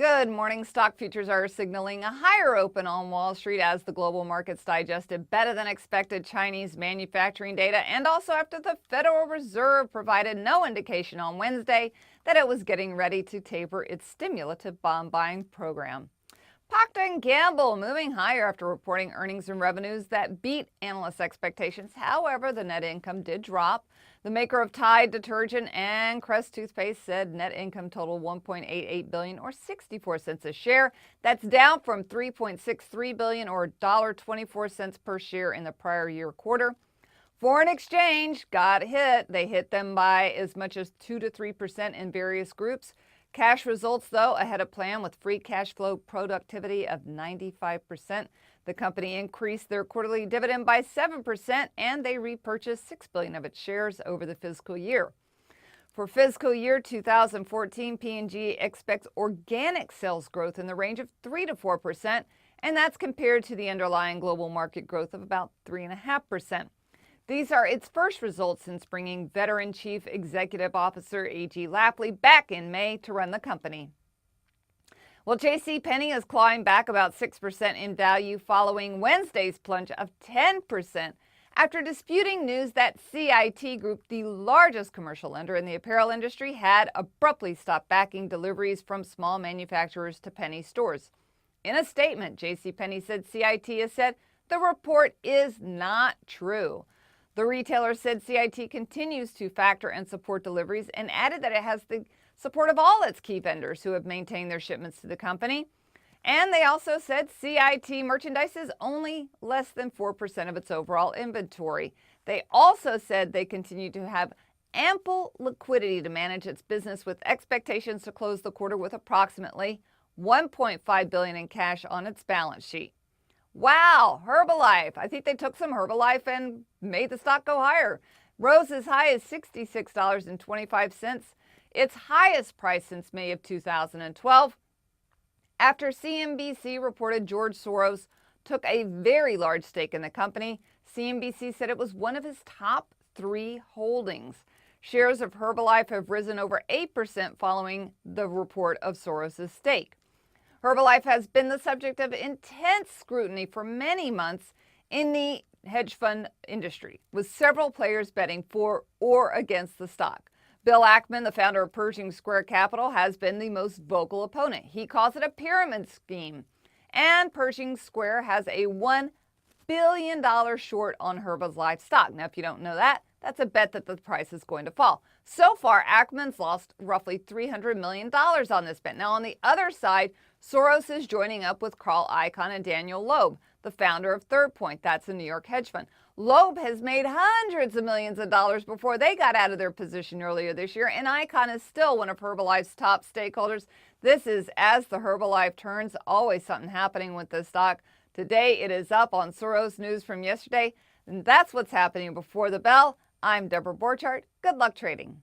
Good morning. Stock futures are signaling a higher open on Wall Street as the global markets digested better than expected Chinese manufacturing data, and also after the Federal Reserve provided no indication on Wednesday that it was getting ready to taper its stimulative bond buying program. Procter & Gamble moving higher after reporting earnings and revenues that beat analyst expectations. However, the net income did drop. The maker of Tide detergent and Crest toothpaste said net income totaled $1.88 billion or 64 cents a share. That's down from $3.63 billion or $1.24 per share in the prior year quarter. Foreign exchange got hit. They hit them by as much as 2 to 3% in various groups. Cash results, though, ahead of plan with free cash flow productivity of 95%. The company increased their quarterly dividend by 7%, and they repurchased $6 billion of its shares over the fiscal year. For fiscal year 2014, P&G expects organic sales growth in the range of 3 to 4%, and that's compared to the underlying global market growth of about 3.5%. These are its first results since bringing veteran Chief Executive Officer A.G. Lafley back in May to run the company. Well, Penney has climbed back about 6% in value following Wednesday's plunge of 10% after disputing news that CIT Group, the largest commercial lender in the apparel industry, had abruptly stopped backing deliveries from small manufacturers to Penney stores. In a statement, Penney said CIT has said the report is not true. The retailer said CIT continues to factor and support deliveries and added that it has the support of all its key vendors who have maintained their shipments to the company. And they also said CIT merchandise is only less than 4% of its overall inventory. They also said they continue to have ample liquidity to manage its business with expectations to close the quarter with approximately $1.5 billion in cash on its balance sheet. Wow, Herbalife. I think they took some Herbalife and made the stock go higher. Rose as high as $66.25, its highest price since May of 2012. After CNBC reported George Soros took a very large stake in the company, CNBC said it was one of his top 3 holdings. Shares of Herbalife have risen over 8% following the report of Soros' stake. Herbalife has been the subject of intense scrutiny for many months in the hedge fund industry, with several players betting for or against the stock. Bill Ackman, the founder of Pershing Square Capital, has been the most vocal opponent. He calls it a pyramid scheme. And Pershing Square has a $1 billion short on Herbalife stock. Now, if you don't know that, that's a bet that the price is going to fall. So far, Ackman's lost roughly $300 million on this bet. Now, on the other side, Soros is joining up with Carl Icahn and Daniel Loeb, the founder of Third Point. That's a New York hedge fund. Loeb has made hundreds of millions of dollars before they got out of their position earlier this year, and Icahn is still one of Herbalife's top stakeholders. This is as the Herbalife turns, always something happening with this stock. Today, it is up on Soros news from yesterday, and that's what's happening before the bell. I'm Deborah Borchardt. Good luck trading.